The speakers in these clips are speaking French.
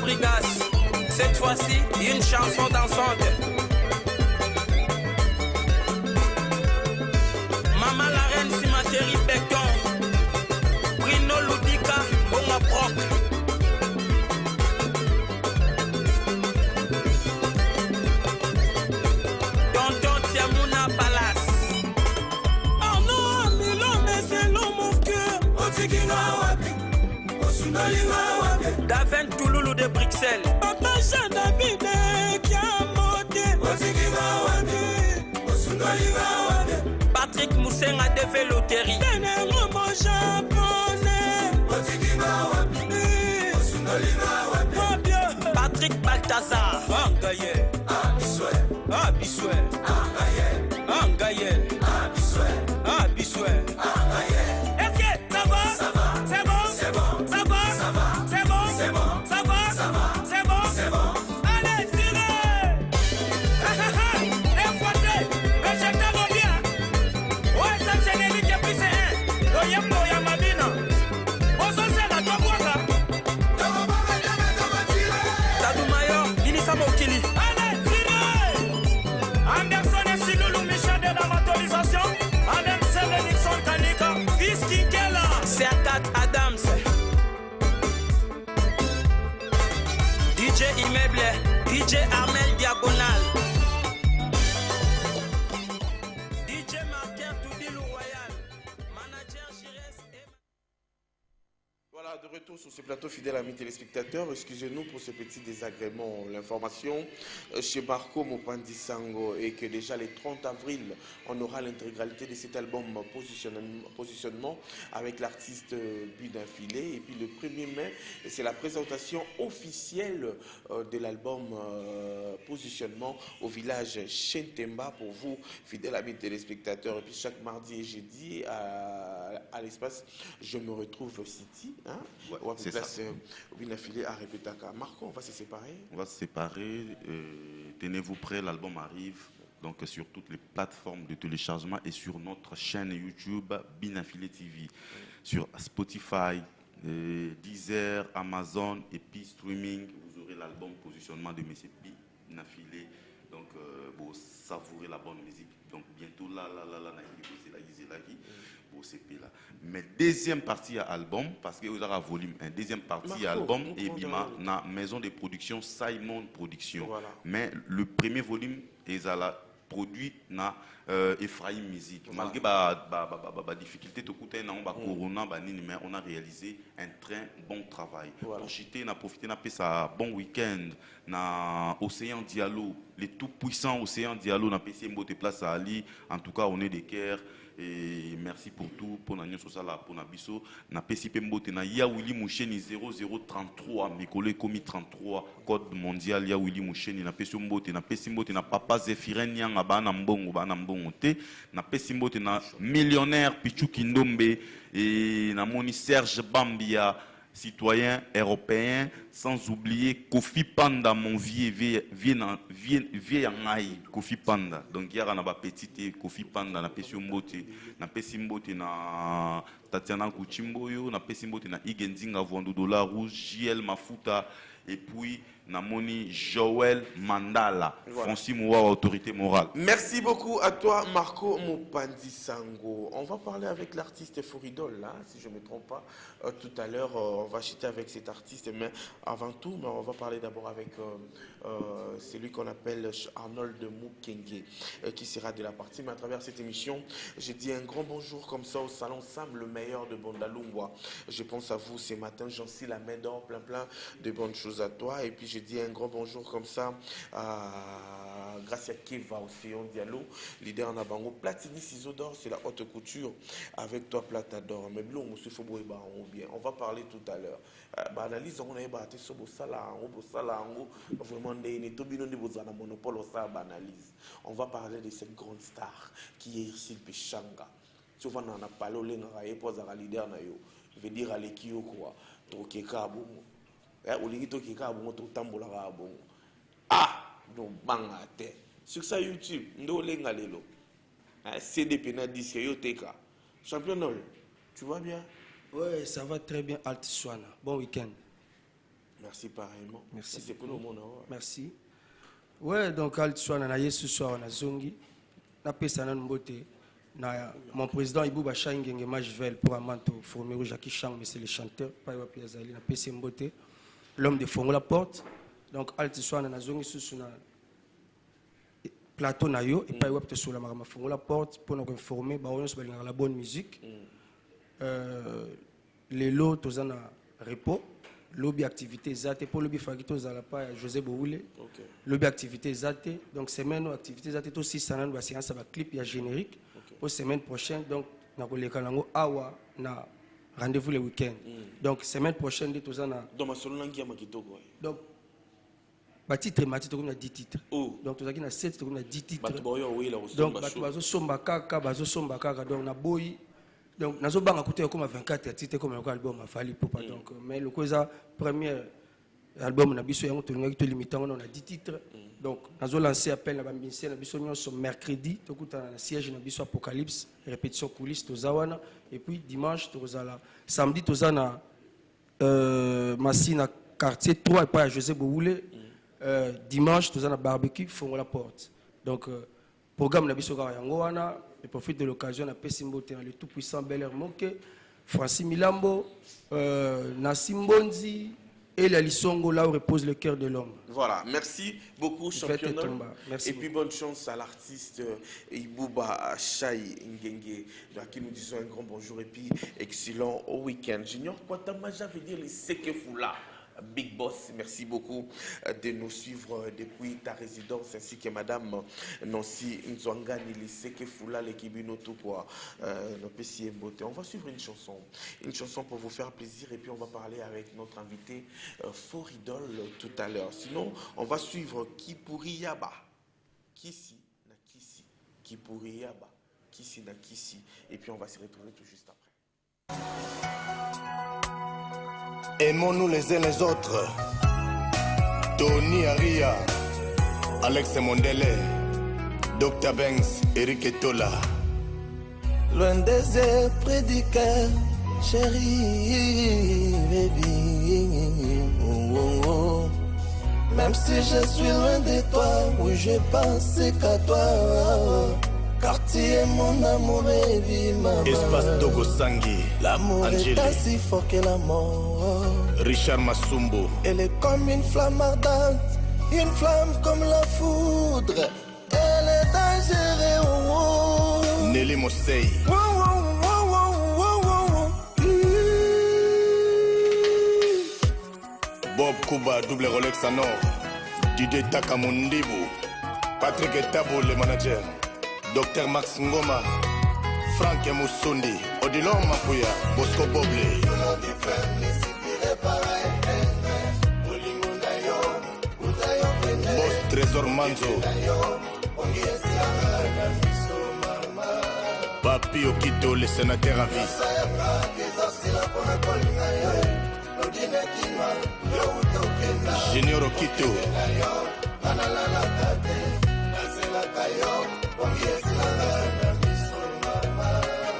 Fabregas. Cette fois-ci, une chanson dansante. Maman la reine Simateri Becton. Bruno Ludika, Bonga Proc. Tonton Tiamouna Palace. Oh non, Milan, mais c'est l'homme mon cœur. Daven Touloulou de Bruxelles. Papa Janabine qui a monté. Patrick Moussenga de Véloterie. Ténéro japonais. Patrick Balthazar. Angaye. Abisoué. Angaye. Abisoué. Est-ce que ça va? Ça va. C'est bon? C'est bon. Ça va? Ça va. C'est bon? C'est bon. Ça va? Ça va. C'est bon? C'est bon. Allez, tirez! Infouaté, le jeteur revient. Ouais, ça générique et puis c'est un. Oyembo Yamabina. Ozoze na Toboaka. Tadou Mayor, Inissa Mokili. Allez, tirez! Anderson et Siloulou Michel de la motorisation. Adam Sevenixon Kanika. Fiski Kela. C4 Adams. DJ Immeuble. DJ Armel Diagonal. DJ Marquer Toudilou Royal. Manager Chires et... Voilà, de retour sur ce plateau, fidèles amis téléspectateurs. Excusez-nous pour ce petit désagrément. L'information chez Marco Mopandisango est que déjà le 30 avril, on aura l'intégralité de cet album positionnement avec l'artiste Binafilé. Et puis le 1er mai, c'est la présentation officielle de l'album positionnement au village Chentemba pour vous, fidèles amis téléspectateurs. Et puis chaque mardi et jeudi à l'espace, je me retrouve au City. Hein? Ouais, c'est place Binafilé à Repetaka. Marco, on va se séparer. On va se séparer. Tenez-vous prêts, l'album arrive. Donc sur toutes les plateformes de téléchargement et sur notre chaîne YouTube Binafilé TV. Sur Spotify, Deezer, Amazon et puis streaming, vous aurez l'album positionnement de M. Binafilé. Donc vous savourez la bonne musique. Donc bientôt là, c'est là. Mais deuxième partie à album, parce que vous avez un volume, un deuxième partie à album, et bima, na maison de production Simon Production. Voilà. Mais le premier volume est à la produit na Ephraim Music. Voilà. Malgré la difficulté de coûter corona, mais on a réalisé un très bon travail. Voilà. Pour chiter, on a profité d'un bon week-end na Océan Diallo, les tout puissants Océan Diallo, on a passé une bonne place à Ali. En tout cas, on est des cœurs. Et merci pour tout, pour la pour Nabiso. Na PCP Mbote na Yawili Moucheni 0033, mes collègues commis 33, code mondial Yawili Moucheni na PCP Mbote na Papa Zephiren Yang Bana Mbongo te, na PCP Mbote na millionnaire Pichu Kindombe et na moni Serge Bambia, citoyen européen, sans oublier Kofi Panda, mon vieux Kofi Panda. Donc il y a un petit Kofi Panda, na Pesimbote na Tatiana Kuchimboyo, na Pesimbote na Igendinga Voandodola Rouge, JL Mafuta, et puis Namoni Joël Mandala, voilà. Francis Moua, autorité morale. Merci beaucoup à toi, Marco Mopandisango. On va parler avec l'artiste Foridol, là, si je ne me trompe pas. Tout à l'heure, on va chiter avec cet artiste, mais avant tout, on va parler d'abord avec celui qu'on appelle Arnold Mukenge, qui sera de la partie. Mais à travers cette émission, j'ai dit un grand bonjour comme ça au salon Sam, le meilleur de Bondalungwa. Je pense à vous ce matin, j'en suis la main d'or, plein de bonnes choses à toi. Et puis je dis un grand bonjour comme ça à Gracia Keva, Océan Diallo, leader Nabango. Platini ciseaux d'or, c'est la haute couture. Avec toi, plata d'or. Mais blond, monsieur Foboé, bien. On va parler tout à l'heure. Analyse, on a battu sur vraiment des monopole au analyse. On va parler de cette grande star qui est Irsil Pechanga. Souvent, on a parlé au leader, je veux dire à l'équipe quoi. Ah, donc banga te. Sur ça YouTube, ndo lenga lelo. CDP na disque yo teka. Champion, tu vas bien? Ouais, ça va très bien, Alt Swana. Bon week-end. Merci pareillement. Merci C'est pour le monde. Merci. Ouais, donc quand tu sois dans ce soir on a zongi, na pesa na mbote na mon président Ibou Bacha Ngenge Majvel pour Amanto Formero Jackie Chang, mais c'est le chanteur pas Wapi Azali na pesa mbote, l'homme de Fongo la porte. Donc quand tu sois dans zongi sous na plateau na yo et pas Wapi sur la marama Fongo la porte pour nous informer ba on se balinga la bonne musique. Les lots tozana repos. Lobby activité zate pour lobby fagito zalapa José Boule. Lobby activité zate donc semaine activité zate aussi sanan ba séance ba clip ya générique pour semaine prochaine donc na koleka nango awa na rendez-vous le week-end. Donc semaine prochaine de tozana dans ma solo langi ya makitoko. Donc ba titre matito comme na 10 titres. Donc tozaki na 7 comme na 10 titres. Donc bazo somba kaka donc na boy. Donc, nous avons écouté comme 24 titres comme l'album a fallu pour pas donc mais le causa premier album na biso yango tolinga to limitant on a 10 titres. Donc nous avons lancé appel na bambinse na biso nyonso mercredi tokuta na siège na biso Apocalypse répétition coulisses tozawana et puis dimanche tozala samedi tozana Massina quartier 3 et pas à José Boule. Dimanche tozana barbecue Fongo la porte. Donc programme na biso ka yango wana. Je profite de l'occasion de Pessimbote, le tout-puissant Bel Air Moke, Francis Milambo, Nassim Bonzi et la Lissongo, là où repose le cœur de l'homme. Voilà, merci beaucoup, champion. Et puis bonne chance à l'artiste Ibouba Chai Ngenge, à qui nous disons un grand bonjour et puis excellent au week-end. Junior Kwatamaja veut dire les Sekefula. Big Boss, merci beaucoup de nous suivre depuis ta résidence ainsi que Madame Nancy Nzwangani, Liseke Fula, l'Ekibino Tukwa, on va suivre une chanson pour vous faire plaisir et puis on va parler avec notre invité Foridol tout à l'heure. Sinon, on va suivre Kipuriyaba, Kisi na Kisi, Kipuriyaba, Kisi na Kisi et puis on va se retrouver tout juste après. Aimons-nous les uns les autres. Tony Aria, Alex Mondele, Dr. Banks, Eric Etola. Loin des airs près du cœur, chérie, baby. Oh, oh, oh. Même si je suis loin de toi, oui, je pense qu'à toi. Car tu es mon amour et vie, maman. Espace Dogo Sangi, l'amour est aussi fort que la mort. Richard Masumbo. Elle est comme une flamme ardente, une flamme comme la foudre. Elle est dangereuse. Oh, oh. Nelly Mosei. Oh, oh, oh, oh, oh, oh. Bob Kuba, double Rolex en or. Didier Takamundibu. Patrick Etabo, le manager. Dr. Max Ngoma, Frank Moussoundi, Odilon Mapuya, Bosco Boble. Boss Trésor Manzo, Papi Okito, le sénateur à vie. Junior Okito.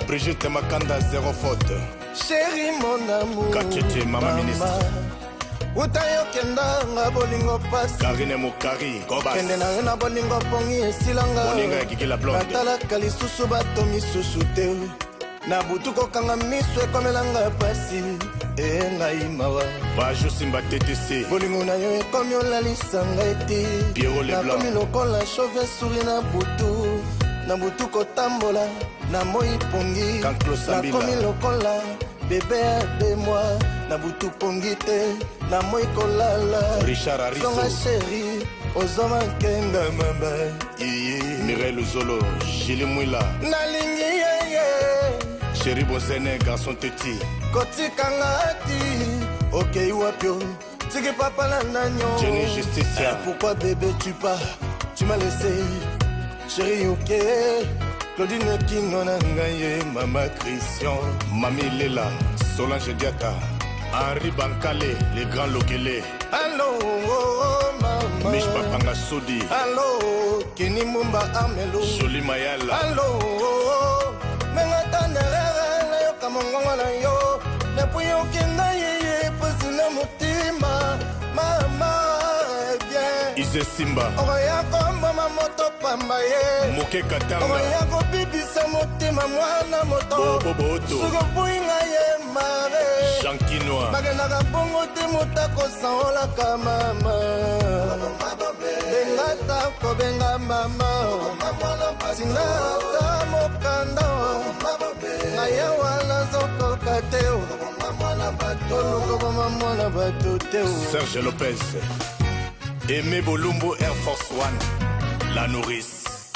Brigitte Makanda, zéro faute. Chérie, mon amour. Kakete, maman ministre. Utayo kenda nga bolingo pasi. Karine Mokari, Gobas. Kende na nga bolingo pongi esilanga. Bolinga ya Kiki la blonde. Natalaka lisusu bato misusu te. Na butu kokanga miso ekomelanga pasi. Ngai mawa. Bajo Simba TTC. Bolingo na yo ekomi olalisanga ete. Pierrot Leblanc. Nakomi lokola chauve-souris na butu. Na butu kotambola. Na moi pongi. Nakomi lokola. Bébé de moi. Na butu pongi te. Na moi kolala. Richard Arizo. Songa chéri. Ozoma kenga mama. Mireille Zolo. Gilles Mouila. Nalingi yeye. Chéri Bozene, garçon Teti. Kotikanga ati. Ok wapio. Tiki papa la nanyo. Jenny Justicia. Pourquoi bébé tu pars? Tu m'as laissé. Chéri ok. Claudine Kinona Ngaye. Mama Christian. Mami Lela. Solange Diata. Henri Bankale. Les grands Lokele. Allô, maman. Mich Papanga Sodi. Allô, Kini Mumba Amelo. Jolie Mayala. Allô, Menga Tanere, Kamongo na yo. Depuis yo kenda yeye, posina mutima. Moïse Simba oya komboma moto pamba ye Moke Katanga oya kobibisa motema mwana moto sukopuinga ye mare Jean-Kinois bakendaka bongo te moto akosaolaka mama bengata kobenga mama singata mokanda naye wana zokoka te olokobama mwana bato te Serge Lopez Aimé Bolumbo Air Force One La Nourrice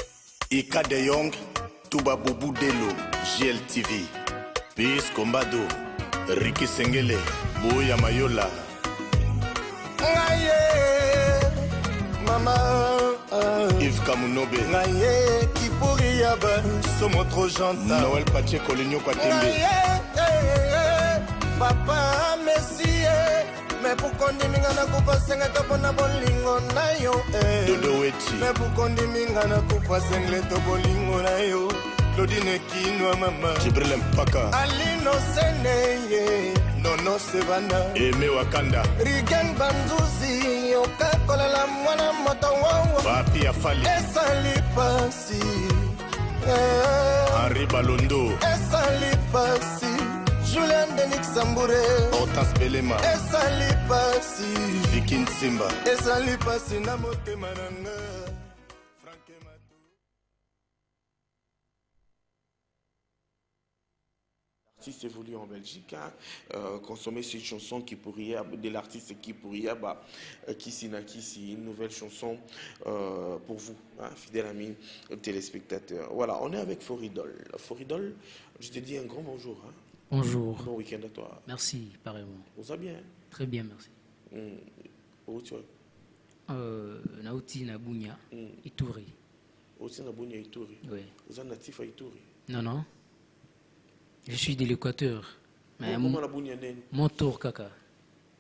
Ika De Jong Touba Boubou Delo GLTV Pis Kombado Ricky Sengele Boya Mayola ngaye mama Yves Kamunobe ngaye kipuri ya ba Somo trop gentil Noël Pacheco Ligno Kwatembe papa messie mais pukondiminga na kupasenga topona bolingo na yo Dodo Weti mais pukondiminga na kupasenga to bolingo na yo Claudine Kinwa mama Jibril Mpaka Alino Seneye Nono Sevana Aimé Wakanda Rigen Banzuzi Yokakola la mwana moto wawa Papi Afali Esali pasi Henri Balondo Esali pasi Julien Denik Samboure Hortense Belema Esali pasi Vikin Simba Esali pasi na motema nanga L'artiste évolue en Belgique, hein, consommer cette chanson qui pourrait, de l'artiste qui pourrait, Kissina, une nouvelle chanson pour vous, hein, fidèles amis téléspectateurs. Voilà, on est avec Foridol. Foridol, je te dis un grand bonjour. Hein. Bonjour. Bon week-end à toi. Merci, pareillement. Vous allez bien? Très bien, merci. Où tu es? Nauti Nabunya, Ituri. Aussi Nabunya, Ituri. Oui. Vous êtes natif à Ituri? Non, non. Je suis de l'Équateur. Mais mon tour, Kaka.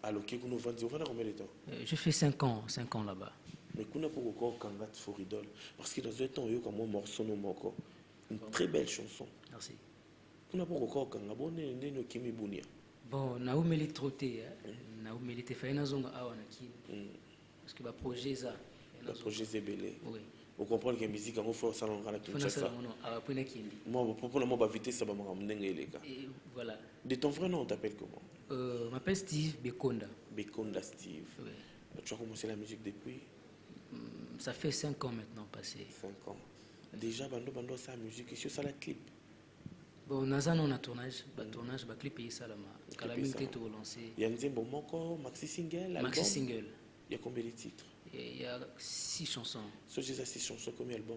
Alors, qu'est-ce que vous vendez? Vous vendez combien de temps? Je fais 5 ans là-bas. Mais qu'on a pour encore Kangat Foridol. Parce que dans un temps, il y a comme un morceau, une très belle chanson. Merci. Qu'on a pour encore Kangat, bon, nous qui m'y bounia. Bon, Naoumeli trotté, Naoumeli te fait une zone à Wanaki. Parce que le projet ça. Le projet c'est belé. Oui. Vous comprenez que la musique, on fait ça dans la Kinshasa. Moi, pour moi, éviter ça, voilà. De ton vrai nom, on t'appelle comment? Je m'appelle Steve Bekonda. Bekonda Steve. Oui. Tu as commencé la musique depuis? Ça fait 5 ans maintenant passé. 5 ans. Déjà, bando ça la musique, et sur ça la clip. Bon, on a un tournage, le clip est ça là. Quand la musique est relancée. Il y a un bon moko, maxi single. Maxi single. Il y a combien de titres? Il y a 6 chansons. So, j'ai 6 chansons, combien d'albums?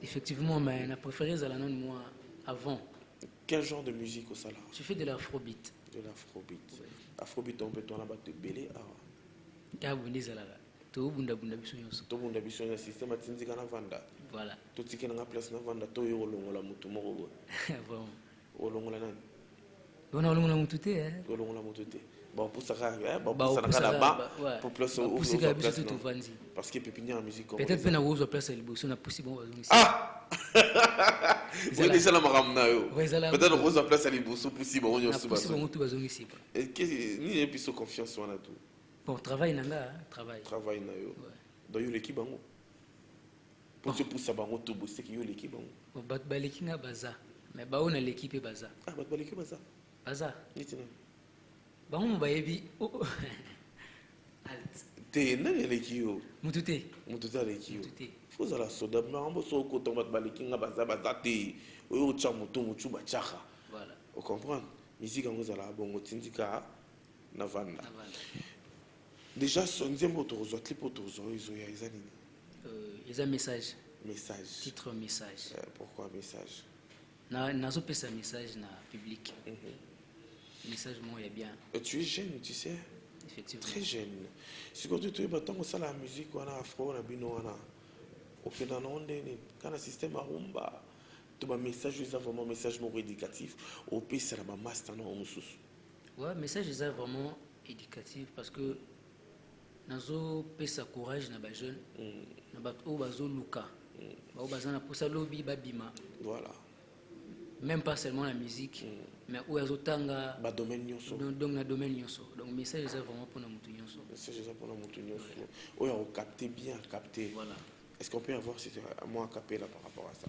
Effectivement, mais la préférée, c'est la non moi avant. Quel genre de musique au salaire? Je fais de l'afrobeat. De l'afrobeat. Oui. Afrobeat, on peut t'en abattre de belé. Ah, vous dites là. Tout le monde a besoin de ça. Tout le monde a besoin d'un système à Tinzi Kanavanda. Voilà. Tout ce qui est dans la place Navanda, tout est au long de la moutoumoro. Vraiment. Au long de la nan. On a au long de la moutouté, hein? Au long de la moutouté. Bon, pour ça, pour ça, là-bas, pour plus au parce que Pépinière en musique. Peut-être que nous avons place à l'ébauche, on a possible. Ah! Vous déjà la maramna. Peut-être que vous avez place à l'ébauche, possible. On a possible. Et qu'est-ce que ni plus confiance on a tout. Bon, travail nanga, travail. Travail na yo. Donc l'équipe bango. Pour se pousser bango tout bosser qui yo l'équipe bango. Bon, bat l'équipe na baza. Mais ba on a l'équipe baza. Ah, bat l'équipe baza. Baza. Nitina. Ba on ba yebi. Alt. Te na l'équipe yo. Mututé. Mututé l'équipe yo. Mututé. Faut ala soda mais on bosse au côté bat l'équipe na baza baza te. Oyo cha mutu mutu ba chaka. Voilà. Vous comprenez? Musique en vous ala bongo tindika na vanda. Déjà, son deuxième autorisation, clip autorisation, ils ont un message. Message. Titre message. Pourquoi message? N'a pas un message dans le public. Message, moi, il y a bien. Tu es jeune, tu sais. Effectivement. Très jeune. Si tu es battant, on la musique, on a afro, on a bino, on a. Au fait, dans quand le système a rumba, tu as un message, c'est vraiment un message éducatif. Au pays, c'est la master, non, on sous. Ouais, message, c'est vraiment éducatif parce que. Nazo pesa courage na ba jeune na ba o bazo luka ba bazana posa lobby ba bima voilà même pas seulement la musique, mais où il y a tanga domaine nyonso. Donc le domaine nyonso. Donc le message est vraiment pour nous nyonso. Le message est pour nous nyonso. Oh, on capté bien, capté. Voilà. Est-ce qu'on peut avoir moi capé là par rapport à ça?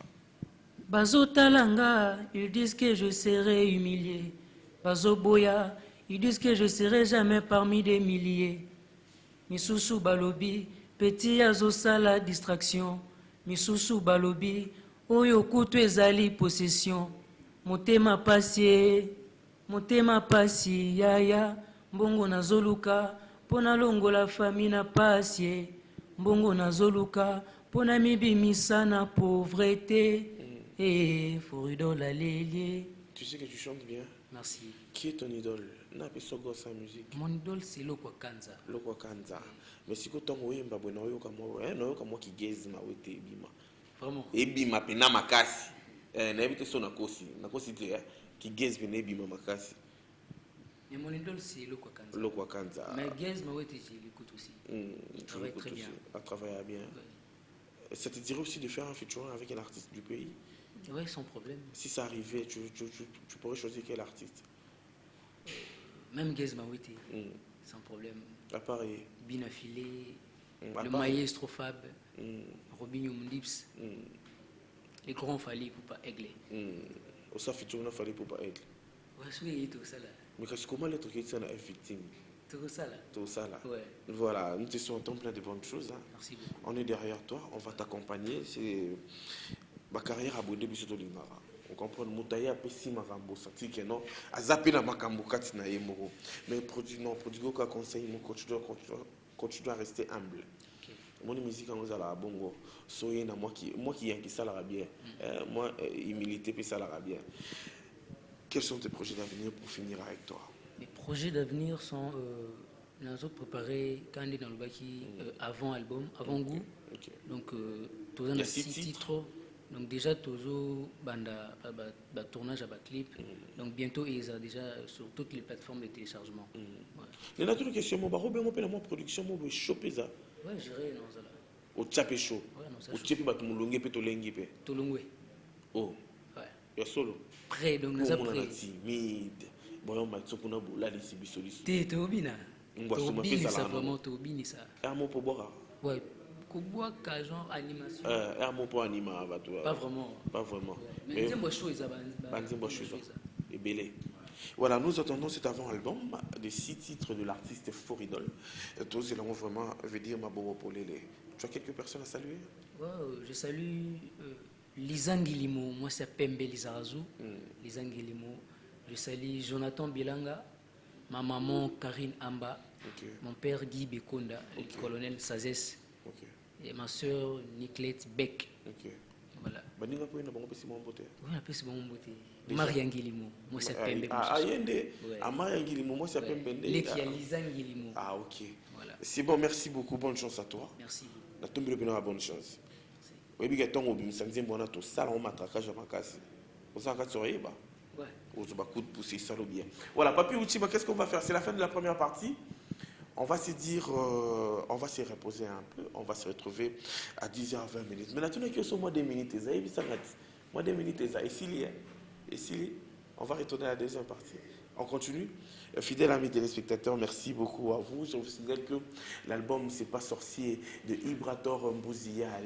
Bazo Talanga, ils disent que je serai humilié. Bazo Boya, ils disent que je serai jamais parmi des milliers. Misusu Balobi, petit Azosala distraction. Misusu Balobi, Oyo kutu ezali possession. Motema pasi, yaya. Mbongo nazoluka, pona longo la famille na pasi. Mbongo nazoluka, pona mibimisa na pauvreté. Et Foridol Alélié. Tu sais que tu chantes bien. Merci. Qui est ton idole? N'a pas sa musique. Mon idole c'est Lokwa Kanza. Lokwa Kanza. Mais si tu as moi qui gaze ma wete ebima. Vraiment. Ebima pena makasi. Na ebite so na kosi qui gaze pena ebima makasi. Mais mon idole c'est Lokwa Kanza. Lokwa Kanza. Mais gaze ma wete je l'écoute aussi. Il travaille très bien. Elle travaille bien. Ouais. Ça te dirait aussi de faire un featuring avec un artiste du pays? Oui, sans problème. Si ça arrivait, tu pourrais choisir quel artiste? Même Gaz Mawete, sans problème. Pareil. Binafilé, le Maïe Strophab, Robinho Mundips, les grands fallait pour pas égler. Au ça featuring fallait pour pas égler. Oui, c'est tout ça là. Mais comment l'être qui est une victime? Tout ça là. Tout ça là. Ouais. Voilà, nous te souhaitons plein de bonnes choses. Hein. Merci beaucoup. On est derrière toi, on va t'accompagner. C'est ma carrière à Bodé Bissoto Lingara. On comprend le moutaïa a pessi ma rambo sati que non. A zappé na makambo katina yemoro. Mais produit ka conseil mon coach doit rester humble. Mon musique en la bongo. Soyez na moi qui yanki ça la bien. Moi humilité puis ça la bien. Quels sont tes projets d'avenir pour finir avec toi? Mes projets d'avenir sont nous avons préparé quand on est dans le baki avant album, avant goût. Donc tous les 6 titres. Donc déjà Tozo banda tournage à clip. Donc bientôt ils sont déjà sur toutes les plateformes de téléchargement. Il y a une question, moi production, moi choper ça. Ouais, j'irai dans ça là. Au tchapé chaud. Ouais, non ça. Au tchapé bat mulongé pe tolengi pe. Tolongwe. Oh. Ouais. Ya solo. Prêt donc nous avons prêt. Timide. Bon ma tsokuna bola lisi bisoli. T'es Tobina. Tobini ça vraiment Tobini ça. Un mot pour boire. Ouais. Koboaka genre animation. Un mot pour animer Pas vraiment. Pas vraiment. Mais c'est moi chose ça. Et belé. Voilà, nous attendons cet avant-album des 6 titres de l'artiste Foridol. Tous ils l'ont vraiment veut dire ma bobo pour les. Tu as quelques personnes à saluer? Je salue Lizangilimo, moi c'est Pembe Lizarazu. Lizangilimo. Je salue Jonathan Bilanga, ma maman Karine Amba, mon père Guy Bekonda, le colonel Sazès. Et ma soeur Nicolette Beck. Voilà. Oui, on appelle ce bon beauté. Mariangilimo, moi c'est Pembe. Mariangilimo, moi c'est Pembe. Lizangilimo. Ah, ok. Voilà. C'est bon, merci beaucoup. Bonne chance à toi. Merci. La tombe de bonne chance. Oui, mais quand on a dit que tout ça, on m'a traqué, je m'en casse. Vous en avez ouais. Vous avez coup de pousser, ça le bien. Voilà, Papi Ouchiba, qu'est-ce qu'on va faire? C'est la fin de la première partie. On va se dire, on va se reposer un peu, on va se retrouver à 10h20. Mais là, tu n'as que sur moi 2 minutes, moi 2 minutes, et si, on va retourner à la deuxième partie. On continue. Fidèles amis téléspectateurs, merci beaucoup à vous. Je vous signale que l'album C'est pas sorcier de Ibrator Mbouzia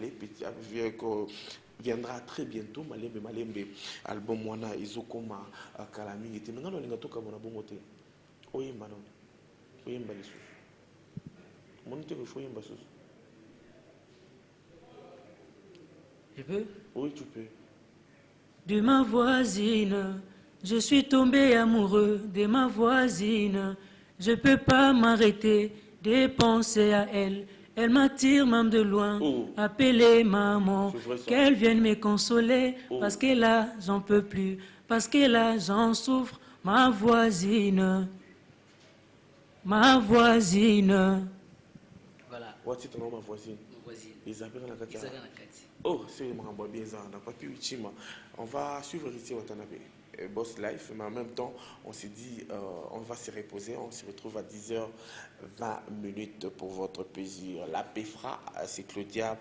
viendra très bientôt. Malembe, album Wana, Izokoma, Kalami, et maintenant on est toka mona bongote. Oyemba non. Oyemba les sous. Monte que faut yemba sous. Je peux? Oui, tu peux. De ma voisine, je suis tombé amoureux de ma voisine. Je peux pas m'arrêter de penser à elle. Elle m'attire même de loin. Appelez maman, qu'elle vienne me consoler. Parce que là, j'en peux plus. Parce que là, j'en souffre. Ma voisine. Ma voisine. Voilà. What's ton nom, ma voisine? Ma voisine. Isabelle Nakati. Isabelle Nakati. Oh, c'est bien ça. On n'a pas pu Uchima. On va suivre ici Watanabe. Boss Life, mais en même temps, on s'est dit, on va se reposer. On se retrouve à 10h20 pour votre plaisir. La PEFRA, c'est Claudia.